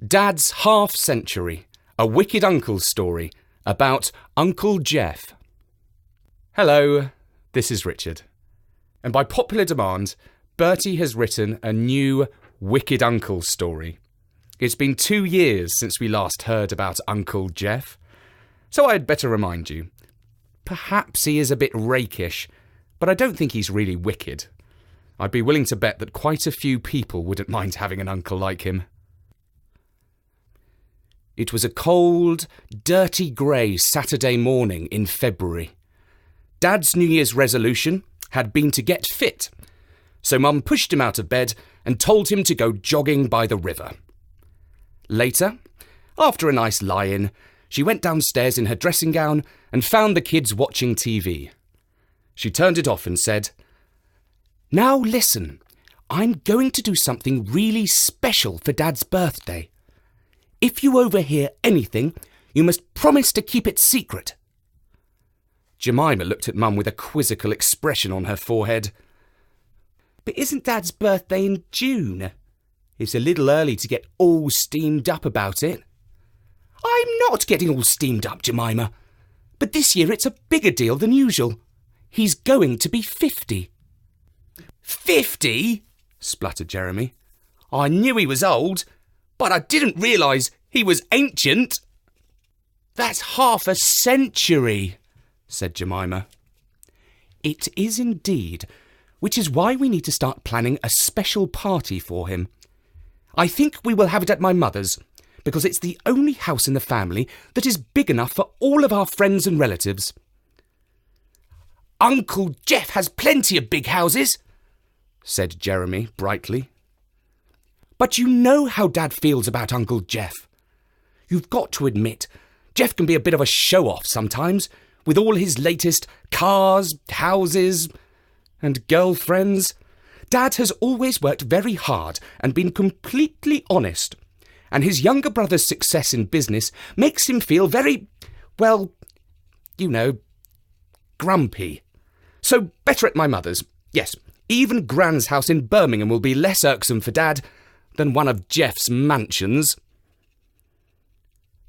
Dad's Half-Century, a wicked uncle story about Uncle Jeff. Hello, this is Richard. And by popular demand, Bertie has written a new wicked uncle story. It's been 2 years since we last heard about Uncle Jeff, so I'd better remind you. Perhaps he is a bit rakish, but I don't think he's really wicked. I'd be willing to bet that quite a few people wouldn't mind having an uncle like him. It was a cold, dirty grey Saturday morning in February. Dad's New Year's resolution had been to get fit, so Mum pushed him out of bed and told him to go jogging by the river. Later, after a nice lie-in, she went downstairs in her dressing gown and found the kids watching TV. She turned it off and said, "Now listen, I'm going to do something really special for Dad's birthday. If you overhear anything, you must promise to keep it secret." Jemima looked at Mum with a quizzical expression on her forehead. "But isn't Dad's birthday in June? It's a little early to get all steamed up about it." "I'm not getting all steamed up, Jemima. But this year it's a bigger deal than usual. He's going to be 50. 50? Spluttered Jeremy. "I knew he was old, but I didn't realise he was ancient." "That's half a century," said Jemima. "It is indeed, which is why we need to start planning a special party for him. I think we will have it at my mother's, because it's the only house in the family that is big enough for all of our friends and relatives." "Uncle Jeff has plenty of big houses," said Jeremy brightly. "But you know how Dad feels about Uncle Jeff. You've got to admit, Jeff can be a bit of a show-off sometimes, with all his latest cars, houses, and girlfriends. Dad has always worked very hard and been completely honest, and his younger brother's success in business makes him feel very, well, you know, grumpy. So better at my mother's. Yes, even Gran's house in Birmingham will be less irksome for Dad than one of Jeff's mansions."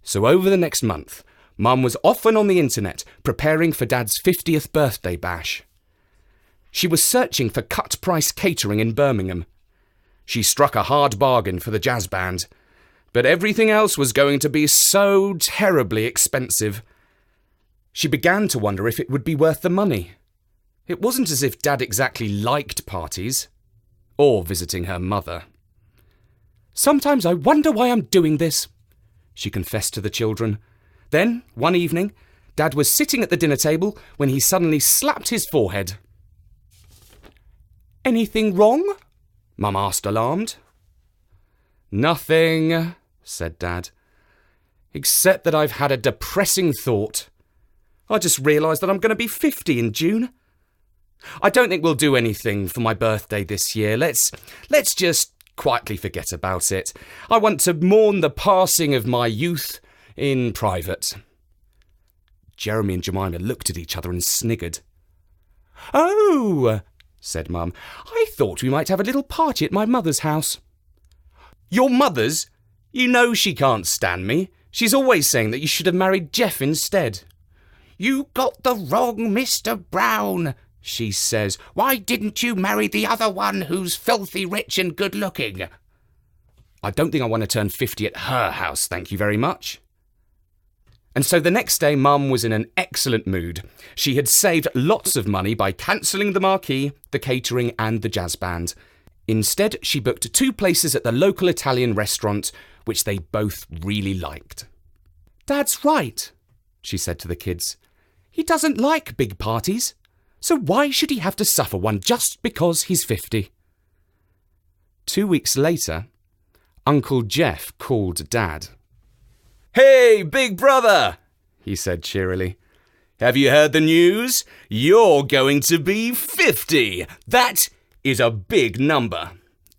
So over the next month, Mum was often on the internet preparing for Dad's 50th birthday bash. She was searching for cut-price catering in Birmingham. She struck a hard bargain for the jazz band, but everything else was going to be so terribly expensive. She began to wonder if it would be worth the money. It wasn't as if Dad exactly liked parties, or visiting her mother. "Sometimes I wonder why I'm doing this," she confessed to the children. Then, one evening, Dad was sitting at the dinner table when he suddenly slapped his forehead. "Anything wrong?" Mum asked, alarmed. "Nothing," said Dad, "except that I've had a depressing thought. I just realised that I'm going to be 50 in June. I don't think we'll do anything for my birthday this year. Let's just quietly forget about it. I want to mourn the passing of my youth in private." Jeremy and Jemima looked at each other and sniggered. "Oh," said Mum, "I thought we might have a little party at my mother's house." "Your mother's? You know she can't stand me. She's always saying that you should have married Jeff instead." "You got the wrong Mr. Brown," she says. "Why didn't you marry the other one who's filthy rich and good-looking?" "I don't think I want to turn 50 at her house, thank you very much." And so the next day, Mum was in an excellent mood. She had saved lots of money by cancelling the marquee, the catering and the jazz band. Instead, she booked 2 places at the local Italian restaurant, which they both really liked. "Dad's right," she said to the kids. "He doesn't like big parties. So why should he have to suffer one just because he's 50? 2 weeks later, Uncle Jeff called Dad. "Hey, big brother," he said cheerily. "Have you heard the news? You're going to be 50. That is a big number.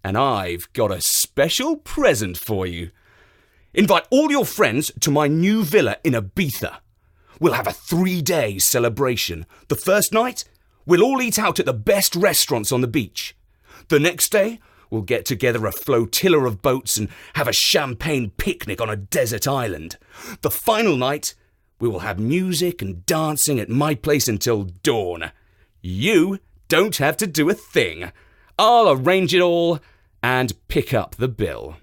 And I've got a special present for you. Invite all your friends to my new villa in Ibiza. We'll have a 3-day celebration. The first night, we'll all eat out at the best restaurants on the beach. The next day, we'll get together a flotilla of boats and have a champagne picnic on a desert island. The final night, we will have music and dancing at my place until dawn. You don't have to do a thing. I'll arrange it all and pick up the bill."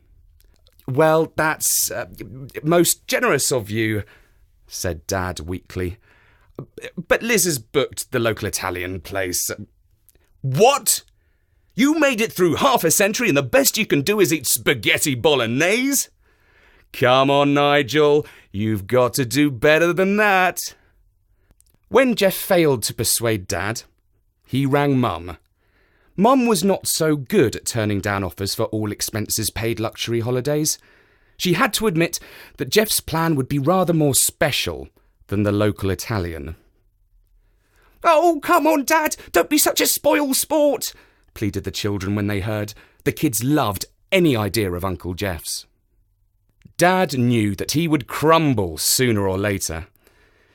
"Well, that's most generous of you," said Dad weakly. "But Liz has booked the local Italian place." "What? You made it through half a century and the best you can do is eat spaghetti bolognese? Come on, Nigel, you've got to do better than that." When Jeff failed to persuade Dad, he rang Mum. Mum was not so good at turning down offers for all expenses paid luxury holidays. She had to admit that Jeff's plan would be rather more special than the local Italian. "Oh, come on, Dad, don't be such a spoil sport," pleaded the children when they heard. The kids loved any idea of Uncle Jeff's. Dad knew that he would crumble sooner or later.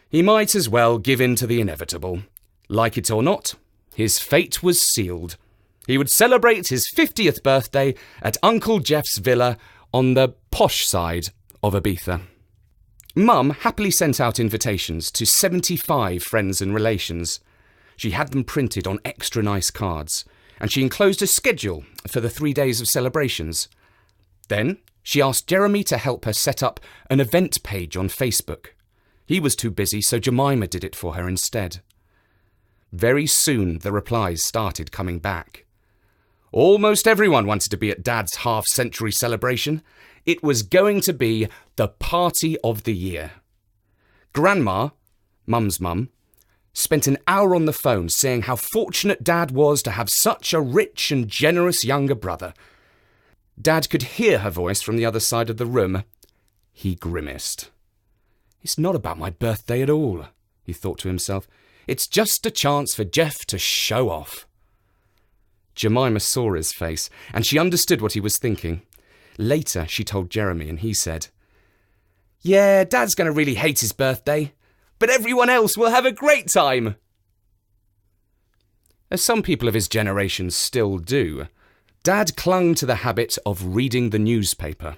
He might as well give in to the inevitable. Like it or not, his fate was sealed. He would celebrate his 50th birthday at Uncle Jeff's villa on the posh side of Ibiza. Mum happily sent out invitations to 75 friends and relations. She had them printed on extra nice cards, and she enclosed a schedule for the 3 days of celebrations. Then she asked Jeremy to help her set up an event page on Facebook. He was too busy, so Jemima did it for her instead. Very soon the replies started coming back. Almost everyone wanted to be at Dad's half-century celebration. It was going to be the party of the year. Grandma, Mum's mum, spent an hour on the phone saying how fortunate Dad was to have such a rich and generous younger brother. Dad could hear her voice from the other side of the room. He grimaced. "It's not about my birthday at all," he thought to himself. "It's just a chance for Jeff to show off." Jemima saw his face, and she understood what he was thinking. Later, she told Jeremy, and he said, "Yeah, Dad's going to really hate his birthday, but everyone else will have a great time." As some people of his generation still do, Dad clung to the habit of reading the newspaper.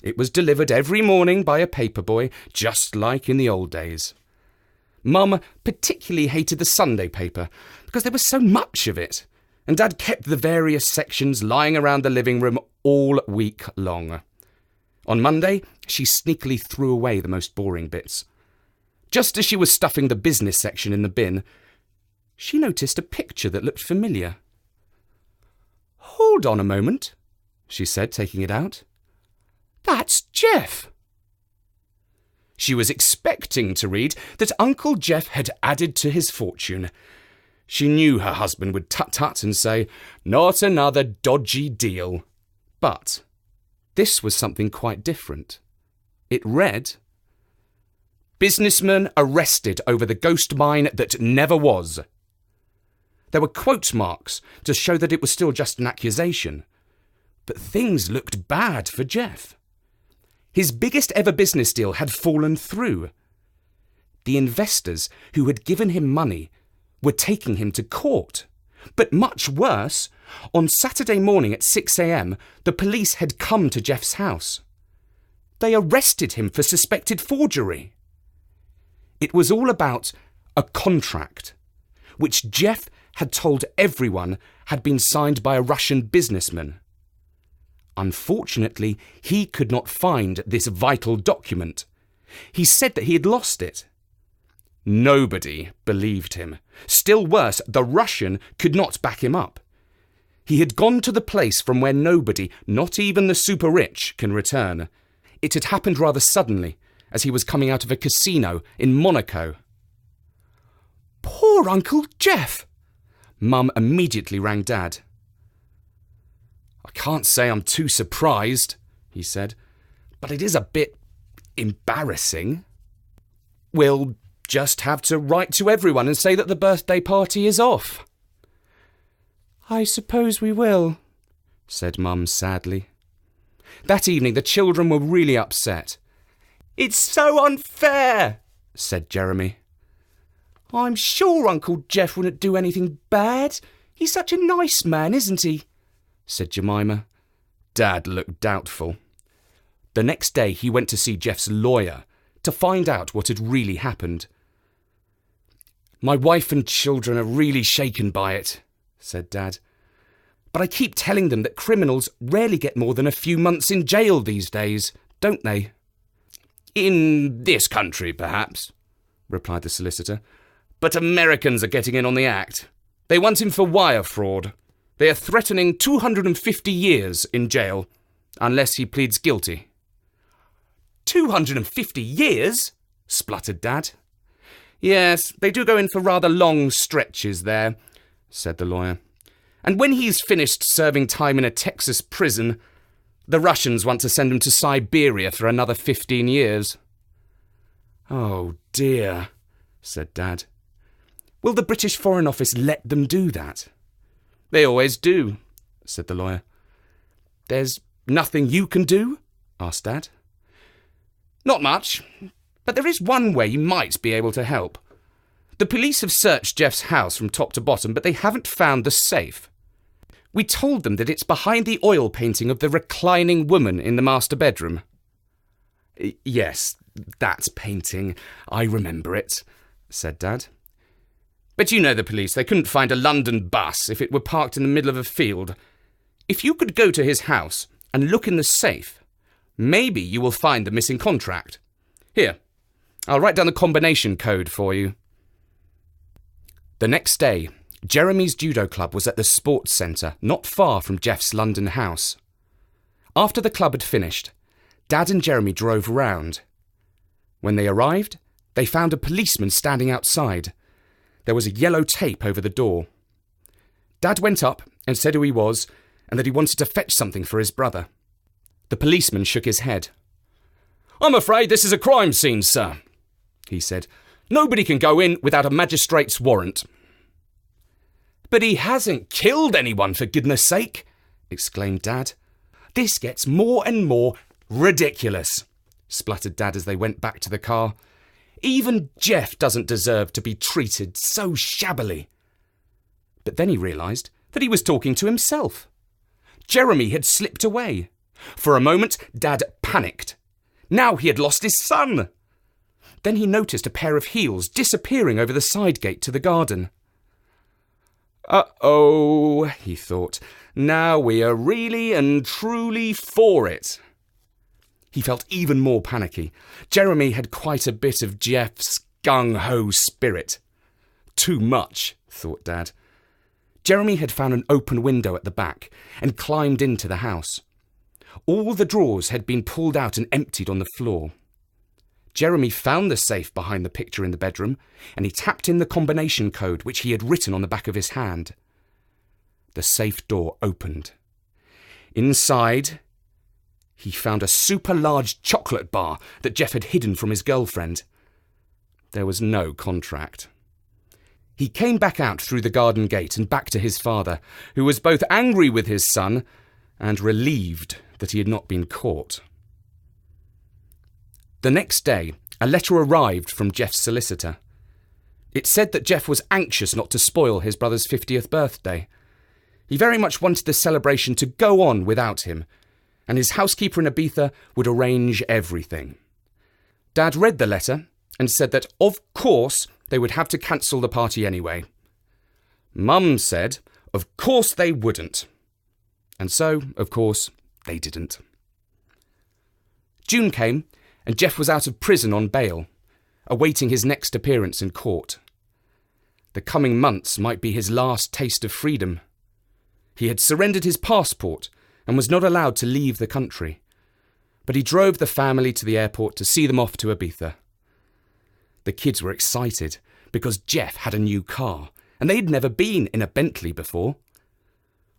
It was delivered every morning by a paperboy, just like in the old days. Mum particularly hated the Sunday paper because there was so much of it, and Dad kept the various sections lying around the living room all week long. On Monday, she sneakily threw away the most boring bits. Just as she was stuffing the business section in the bin, she noticed a picture that looked familiar. "Hold on a moment," she said, taking it out. "That's Jeff." She was expecting to read that Uncle Jeff had added to his fortune. She knew her husband would tut-tut and say, "Not another dodgy deal." But this was something quite different. It read, "Businessman arrested over the ghost mine that never was." There were quote marks to show that it was still just an accusation. But things looked bad for Jeff. His biggest ever business deal had fallen through. The investors who had given him money were taking him to court. But much worse, on Saturday morning at 6 a.m, the police had come to Jeff's house. They arrested him for suspected forgery. It was all about a contract, which Jeff had told everyone had been signed by a Russian businessman. Unfortunately, he could not find this vital document. He said that he had lost it. Nobody believed him. Still worse, the Russian could not back him up. He had gone to the place from where nobody, not even the super rich, can return. It had happened rather suddenly, as he was coming out of a casino in Monaco. "Poor Uncle Jeff!" Mum immediately rang Dad. "I can't say I'm too surprised," he said, "but it is a bit embarrassing. We'll just have to write to everyone and say that the birthday party is off." "I suppose we will," said Mum sadly. That evening the children were really upset. "It's so unfair," said Jeremy. "I'm sure Uncle Jeff wouldn't do anything bad. He's such a nice man, isn't he?" said Jemima. Dad looked doubtful. The next day he went to see Jeff's lawyer to find out what had really happened. My wife and children are really shaken by it, said Dad. But I keep telling them that criminals rarely get more than a few months in jail these days, don't they? In this country, perhaps, replied the solicitor. But Americans are getting in on the act. They want him for wire fraud. They are threatening 250 years in jail, unless he pleads guilty. 250 years? Spluttered Dad. Yes, they do go in for rather long stretches there, said the lawyer. And when he's finished serving time in a Texas prison, the Russians want to send him to Siberia for another 15 years. Oh dear, said Dad. Will the British Foreign Office let them do that? They always do, said the lawyer. There's nothing you can do? Asked Dad. Not much, but there is one way you might be able to help. The police have searched Jeff's house from top to bottom, but they haven't found the safe. We told them that it's behind the oil painting of the reclining woman in the master bedroom. Yes, that painting. I remember it, said Dad. But you know the police. They couldn't find a London bus if it were parked in the middle of a field. If you could go to his house and look in the safe, maybe you will find the missing contract. Here, I'll write down the combination code for you. The next day, Jeremy's judo club was at the sports centre, not far from Jeff's London house. After the club had finished, Dad and Jeremy drove round. When they arrived, they found a policeman standing outside. There was a yellow tape over the door. Dad went up and said who he was and that he wanted to fetch something for his brother. The policeman shook his head. I'm afraid this is a crime scene, sir, he said. Nobody can go in without a magistrate's warrant. But he hasn't killed anyone, for goodness sake, exclaimed Dad. This gets more and more ridiculous, spluttered Dad as they went back to the car. Even Jeff doesn't deserve to be treated so shabbily. But then he realised that he was talking to himself. Jeremy had slipped away. For a moment, Dad panicked. Now he had lost his son. Then he noticed a pair of heels disappearing over the side gate to the garden. Uh-oh, he thought. Now we are really and truly for it. He felt even more panicky. Jeremy had quite a bit of Jeff's gung-ho spirit. Too much, thought Dad. Jeremy had found an open window at the back and climbed into the house. All the drawers had been pulled out and emptied on the floor. Jeremy found the safe behind the picture in the bedroom, and he tapped in the combination code which he had written on the back of his hand. The safe door opened. Inside, he found a super large chocolate bar that Jeff had hidden from his girlfriend. There was no contract. He came back out through the garden gate and back to his father, who was both angry with his son and relieved that he had not been caught. The next day, a letter arrived from Jeff's solicitor. It said that Jeff was anxious not to spoil his brother's 50th birthday. He very much wanted the celebration to go on without him, and his housekeeper in Ibiza would arrange everything. Dad read the letter and said that, of course, they would have to cancel the party anyway. Mum said, of course they wouldn't. And so, of course, they didn't. June came, and Jeff was out of prison on bail, awaiting his next appearance in court. The coming months might be his last taste of freedom. He had surrendered his passport and was not allowed to leave the country, but he drove the family to the airport to see them off to Ibiza. The kids were excited because Jeff had a new car, and they'd never been in a Bentley before.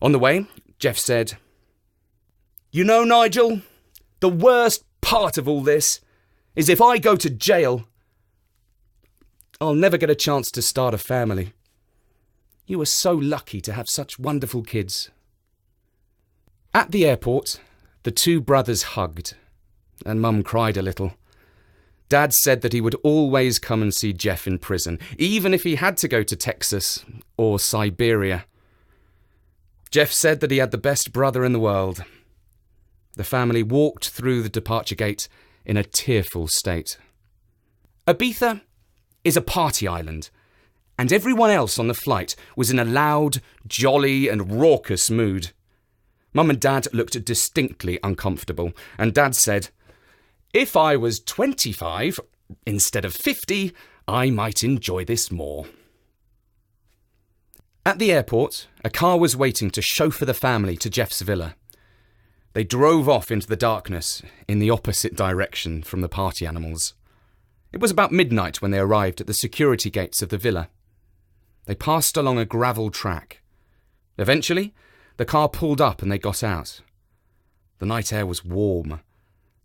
On the way, Jeff said, "You know, Nigel, the worst part of all this is if I go to jail, I'll never get a chance to start a family. You were so lucky to have such wonderful kids." At the airport, the two brothers hugged, and Mum cried a little. Dad said that he would always come and see Jeff in prison, even if he had to go to Texas or Siberia. Jeff said that he had the best brother in the world. The family walked through the departure gate in a tearful state. Ibiza is a party island, and everyone else on the flight was in a loud, jolly and raucous mood. Mum and Dad looked distinctly uncomfortable, and Dad said, "If I was 25 instead of 50, I might enjoy this more." At the airport, a car was waiting to chauffeur the family to Jeff's villa. They drove off into the darkness in the opposite direction from the party animals. It was about midnight when they arrived at the security gates of the villa. They passed along a gravel track. Eventually, the car pulled up and they got out. The night air was warm.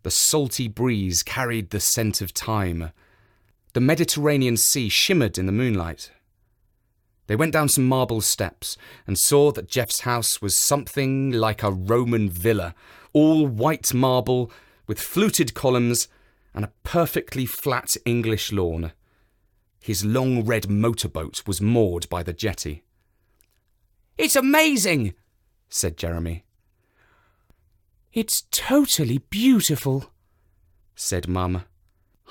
The salty breeze carried the scent of thyme. The Mediterranean Sea shimmered in the moonlight. They went down some marble steps and saw that Jeff's house was something like a Roman villa, all white marble with fluted columns and a perfectly flat English lawn. His long red motorboat was moored by the jetty. "It's amazing," said Jeremy. "It's totally beautiful," said Mum.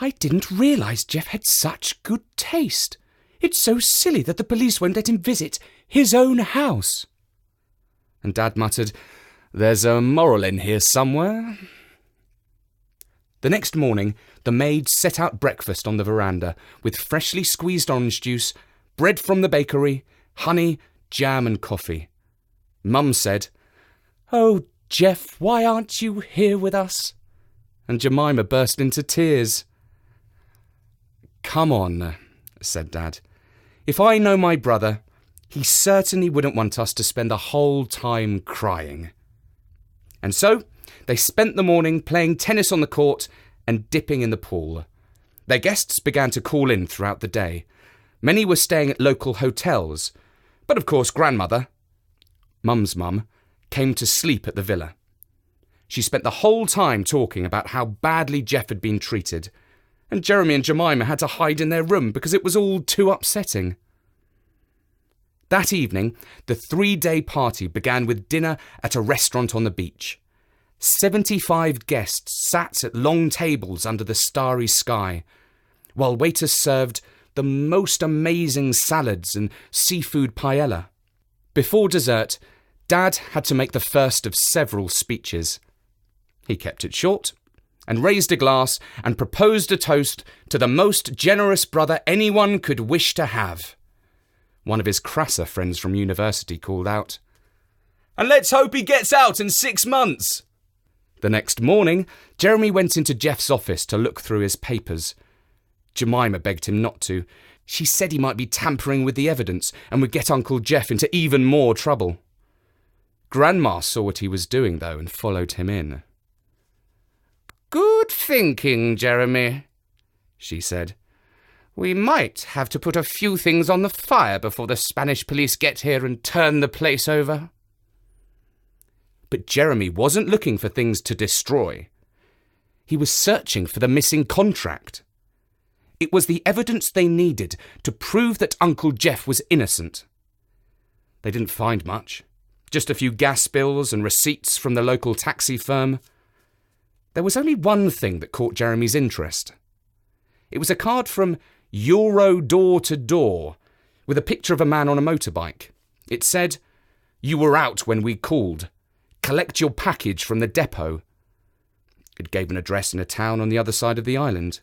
"I didn't realise Jeff had such good taste. It's so silly that the police won't let him visit his own house." And Dad muttered, "There's a moral in here somewhere." The next morning, the maid set out breakfast on the veranda with freshly squeezed orange juice, bread from the bakery, honey, jam and coffee. Mum said, "Oh, Jeff, why aren't you here with us?" And Jemima burst into tears. "Come on," said Dad. "If I know my brother, he certainly wouldn't want us to spend the whole time crying." And so they spent the morning playing tennis on the court and dipping in the pool. Their guests began to call in throughout the day. Many were staying at local hotels, but of course Grandmother, Mum's mum, came to sleep at the villa. She spent the whole time talking about how badly Jeff had been treated, and Jeremy and Jemima had to hide in their room because it was all too upsetting. That evening, the 3-day party began with dinner at a restaurant on the beach. 75 guests sat at long tables under the starry sky, while waiters served the most amazing salads and seafood paella. Before dessert, Dad had to make the first of several speeches. He kept it short and raised a glass and proposed a toast to the most generous brother anyone could wish to have. One of his crasser friends from university called out, "And let's hope he gets out in 6 months." The next morning, Jeremy went into Jeff's office to look through his papers. Jemima begged him not to. She said he might be tampering with the evidence and would get Uncle Jeff into even more trouble. Grandma saw what he was doing, though, and followed him in. "Good thinking, Jeremy," she said. "We might have to put a few things on the fire before the Spanish police get here and turn the place over." But Jeremy wasn't looking for things to destroy. He was searching for the missing contract. It was the evidence they needed to prove that Uncle Jeff was innocent. They didn't find much. Just a few gas bills and receipts from the local taxi firm. There was only one thing that caught Jeremy's interest. It was a card from Euro Door to Door, with a picture of a man on a motorbike. It said, "You were out when we called. Collect your package from the depot." It gave an address in a town on the other side of the island.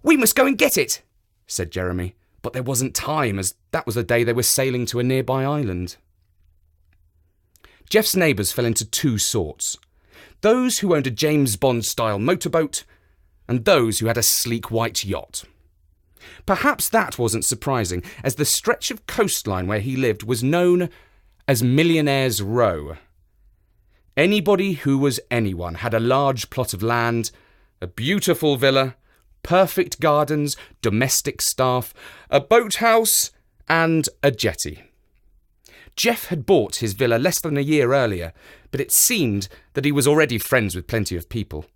"We must go and get it," said Jeremy, but there wasn't time, as that was the day they were sailing to a nearby island. Jeff's neighbours fell into two sorts. Those who owned a James Bond-style motorboat, and those who had a sleek white yacht. Perhaps that wasn't surprising, as the stretch of coastline where he lived was known as Millionaire's Row. Anybody who was anyone had a large plot of land, a beautiful villa, perfect gardens, domestic staff, a boathouse, and a jetty. Jeff had bought his villa less than a year earlier, but it seemed that he was already friends with plenty of people.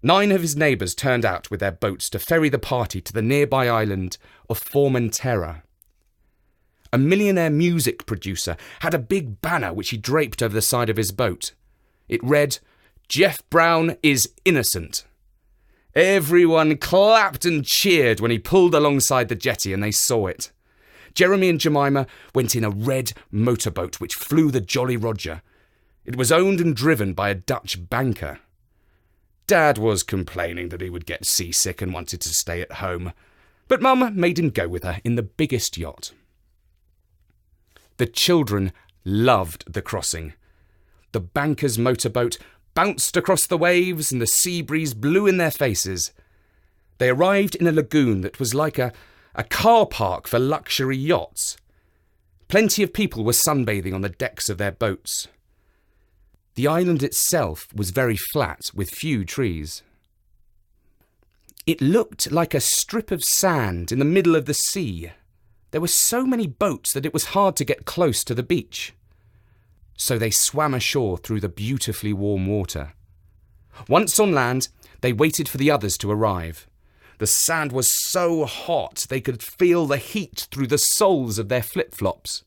9 of his neighbours turned out with their boats to ferry the party to the nearby island of Formentera. a millionaire music producer, had a big banner which he draped over the side of his boat. It read, "Jeff Brown is innocent." Everyone clapped and cheered when he pulled alongside the jetty and they saw it. Jeremy and Jemima went in a red motorboat which flew the Jolly Roger. It was owned and driven by a Dutch banker. Dad was complaining that he would get seasick and wanted to stay at home, but Mum made him go with her in the biggest yacht. The children loved the crossing. The banker's motorboat bounced across the waves and the sea breeze blew in their faces. They arrived in a lagoon that was like a car park for luxury yachts. Plenty of people were sunbathing on the decks of their boats. The island itself was very flat with few trees. It looked like a strip of sand in the middle of the sea. There were so many boats that it was hard to get close to the beach. So they swam ashore through the beautifully warm water. Once on land, they waited for the others to arrive. The sand was so hot they could feel the heat through the soles of their flip-flops.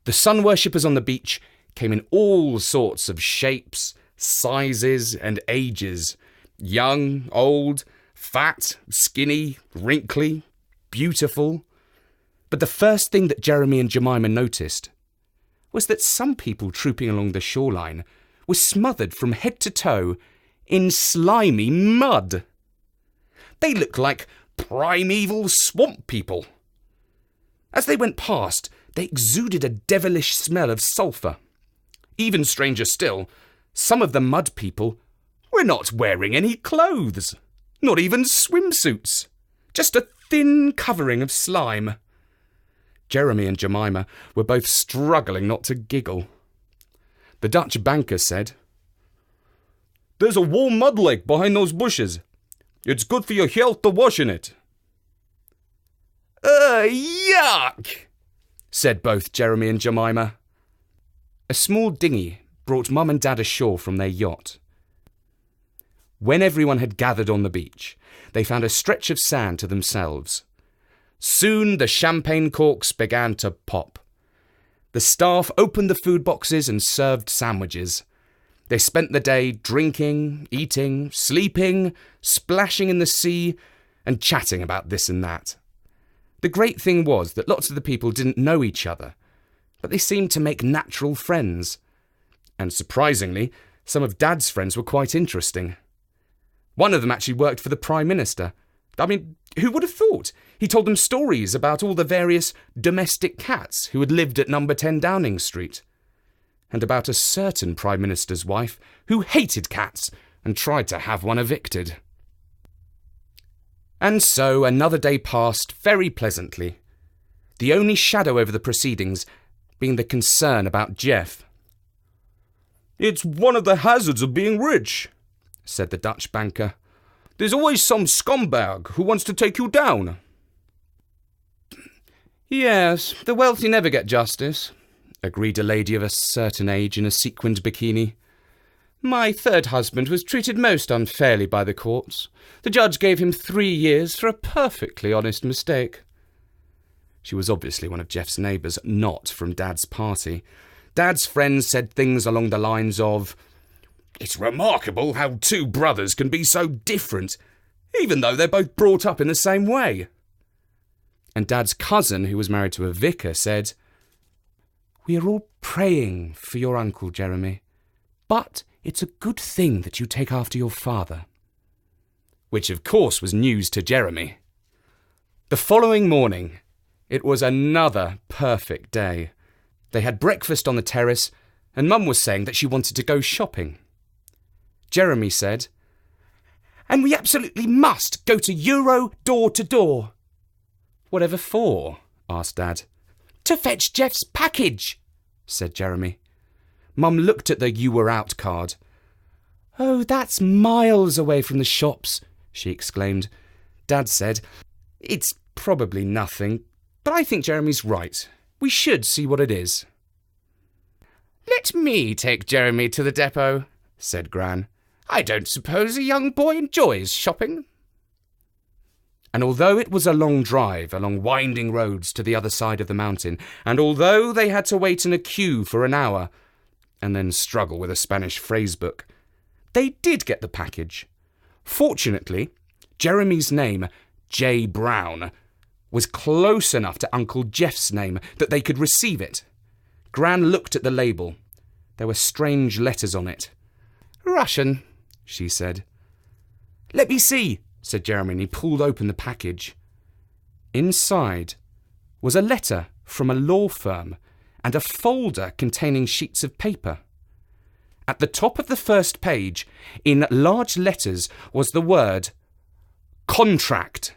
The sun worshippers on the beach came in all sorts of shapes, sizes, and ages. Young, old, fat, skinny, wrinkly, beautiful. But the first thing that Jeremy and Jemima noticed was that some people trooping along the shoreline were smothered from head to toe in slimy mud. They looked like primeval swamp people. As they went past, they exuded a devilish smell of sulphur. Even stranger still, some of the mud people were not wearing any clothes, not even swimsuits, just a thin covering of slime. Jeremy and Jemima were both struggling not to giggle. The Dutch banker said, "There's a warm mud lake behind those bushes. It's good for your health to wash in it." Yuck!" said both Jeremy and Jemima. A small dinghy brought Mum and Dad ashore from their yacht. When everyone had gathered on the beach, they found a stretch of sand to themselves. Soon the champagne corks began to pop. The staff opened the food boxes and served sandwiches. They spent the day drinking, eating, sleeping, splashing in the sea, and chatting about this and that. The great thing was that lots of the people didn't know each other, but they seemed to make natural friends. And surprisingly, some of Dad's friends were quite interesting. One of them actually worked for the Prime Minister. I mean, who would have thought? He told them stories about all the various domestic cats who had lived at number 10 Downing Street, and about a certain Prime Minister's wife who hated cats and tried to have one evicted. And so another day passed very pleasantly, the only shadow over the proceedings being the concern about Jeff. "It's one of the hazards of being rich," said the Dutch banker. "There's always some scumbag who wants to take you down." "Yes, the wealthy never get justice," agreed a lady of a certain age in a sequined bikini. "My third husband was treated most unfairly by the courts. The judge gave him 3 years for a perfectly honest mistake." She was obviously one of Jeff's neighbours, not from Dad's party. Dad's friends said things along the lines of, "It's remarkable how two brothers can be so different, even though they're both brought up in the same way." And Dad's cousin, who was married to a vicar, said, "We are all praying for your uncle, Jeremy, but it's a good thing that you take after your father." Which, of course, was news to Jeremy. The following morning, it was another perfect day. They had breakfast on the terrace, and Mum was saying that she wanted to go shopping. Jeremy said, "And we absolutely must go to Euro door to door." "Whatever for?" asked Dad. "To fetch Jeff's package," said Jeremy. Mum looked at the "You Were Out" card. "Oh, that's miles away from the shops," she exclaimed. Dad said, "It's probably nothing, but I think Jeremy's right. We should see what it is." "Let me take Jeremy to the depot," said Gran. "I don't suppose a young boy enjoys shopping." And although it was a long drive along winding roads to the other side of the mountain, and although they had to wait in a queue for an hour, and then struggle with a Spanish phrase book, they did get the package. Fortunately, Jeremy's name, J. Brown, was close enough to Uncle Jeff's name that they could receive it. Gran looked at the label. There were strange letters on it. "Russian," she said. "Let me see," said Jeremy, and he pulled open the package. Inside was a letter from a law firm and a folder containing sheets of paper. At the top of the first page, in large letters, was the word contract.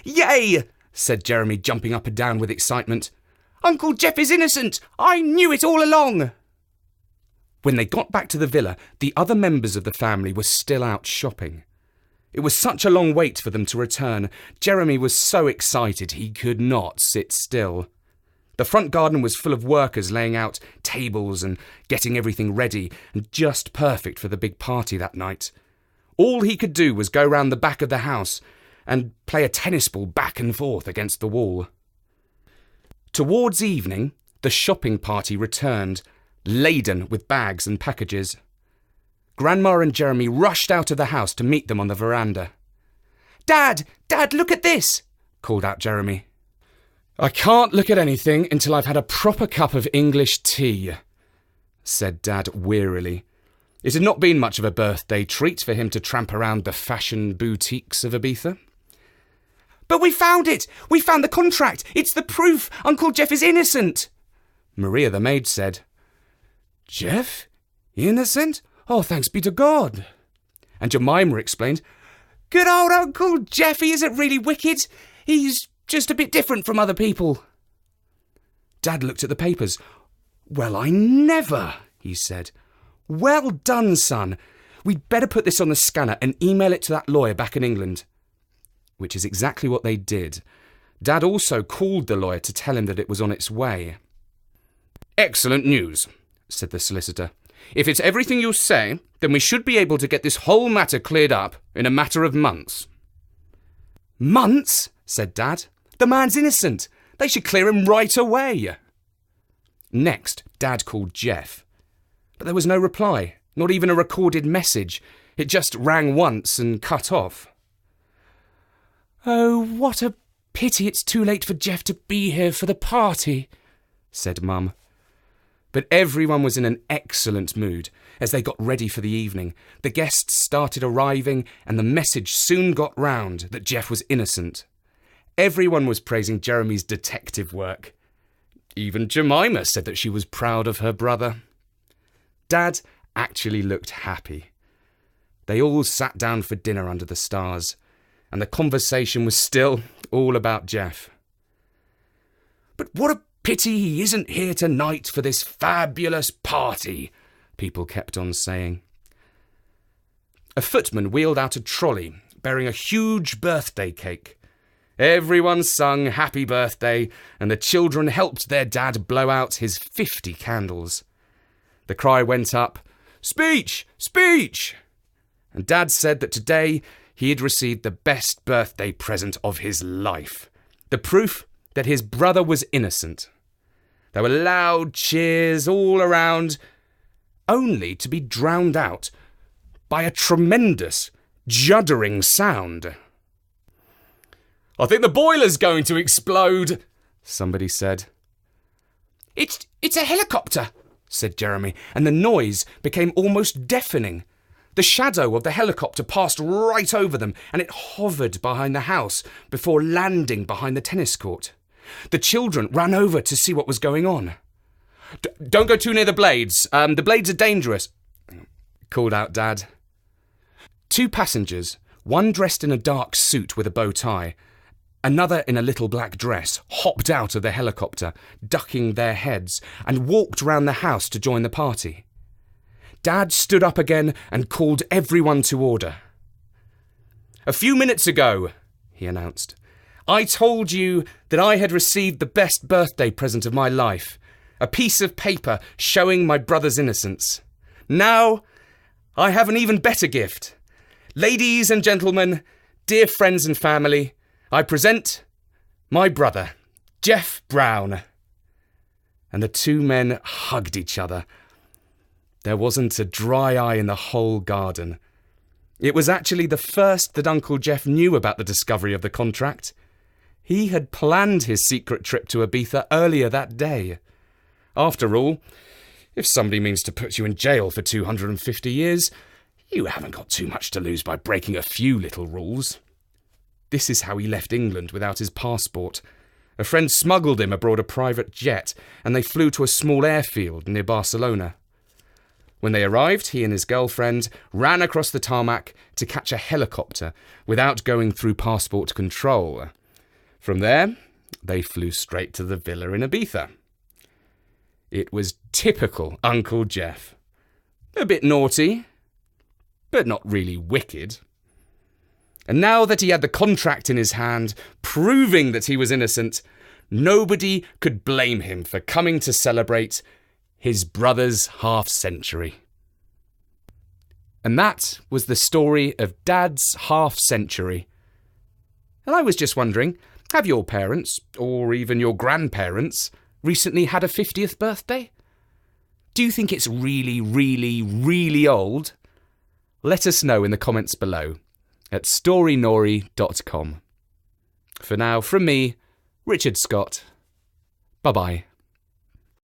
"Yay!" said Jeremy, jumping up and down with excitement. "Uncle Jeff is innocent! I knew it all along!" When they got back to the villa, the other members of the family were still out shopping. It was such a long wait for them to return. Jeremy was so excited he could not sit still. The front garden was full of workers laying out tables and getting everything ready, and just perfect for the big party that night. All he could do was go round the back of the house and play a tennis ball back and forth against the wall. Towards evening, the shopping party returned, laden with bags and packages. Grandma and Jeremy rushed out of the house to meet them on the veranda. Dad, look at this!" called out Jeremy. "I can't look at anything until I've had a proper cup of English tea," said Dad wearily. It had not been much of a birthday treat for him to tramp around the fashion boutiques of Ibiza. "But we found it! We found the contract! It's the proof! Uncle Jeff is innocent!" Maria the maid said. "Jeff? Innocent? Oh, thanks be to God." And Jemima explained, "Good old Uncle Jeffy isn't really wicked. He's just a bit different from other people." Dad looked at the papers. "Well, I never," he said. "Well done, son. We'd better put this on the scanner and email it to that lawyer back in England." Which is exactly what they did. Dad also called the lawyer to tell him that it was on its way. "Excellent news," said the solicitor. "If it's everything you say, then we should be able to get this whole matter cleared up in a matter of months." "Months?" said Dad. "The man's innocent. They should clear him right away." Next, Dad called Jeff. But there was no reply, not even a recorded message. It just rang once and cut off. "Oh, what a pity it's too late for Jeff to be here for the party," said Mum. But everyone was in an excellent mood as they got ready for the evening. The guests started arriving, and the message soon got round that Jeff was innocent. Everyone was praising Jeremy's detective work. Even Jemima said that she was proud of her brother. Dad actually looked happy. They all sat down for dinner under the stars, and the conversation was still all about Jeff. "But what a pity he isn't here tonight for this fabulous party," people kept on saying. A footman wheeled out a trolley bearing a huge birthday cake. Everyone sung happy birthday, and the children helped their dad blow out his 50 candles. The cry went up, "Speech! Speech!" And Dad said that today he had received the best birthday present of his life, the proof that his brother was innocent. There were loud cheers all around, only to be drowned out by a tremendous, juddering sound. "I think the boiler's going to explode," somebody said. It's a helicopter," said Jeremy, and the noise became almost deafening. The shadow of the helicopter passed right over them, and it hovered behind the house before landing behind the tennis court. The children ran over to see what was going on. Don't go too near the blades. The blades are dangerous," called out Dad. Two passengers, one dressed in a dark suit with a bow tie, another in a little black dress, hopped out of the helicopter, ducking their heads, and walked round the house to join the party. Dad stood up again and called everyone to order. "A few minutes ago," he announced, "I told you that I had received the best birthday present of my life, a piece of paper showing my brother's innocence. Now, I have an even better gift. Ladies and gentlemen, Dear friends and family, I present my brother, Jeff Brown. And the two men hugged each other. There wasn't a dry eye in the whole garden. It was actually the first that Uncle Jeff knew about the discovery of the contract. He had planned his secret trip to Ibiza earlier that day. After all, if somebody means to put you in jail for 250 years, you haven't got too much to lose by breaking a few little rules. This is how he left England without his passport. A friend smuggled him aboard a private jet, and they flew to a small airfield near Barcelona. When they arrived, he and his girlfriend ran across the tarmac to catch a helicopter without going through passport control. From there, they flew straight to the villa in Ibiza. It was typical Uncle Jeff. A bit naughty, but not really wicked. And now that he had the contract in his hand, proving that he was innocent, nobody could blame him for coming to celebrate his brother's half-century. And that was the story of Dad's half-century. And I was just wondering, have your parents, or even your grandparents, recently had a 50th birthday? Do you think it's really, really, really old? Let us know in the comments below at storynori.com. For now, from me, Richard Scott, bye-bye.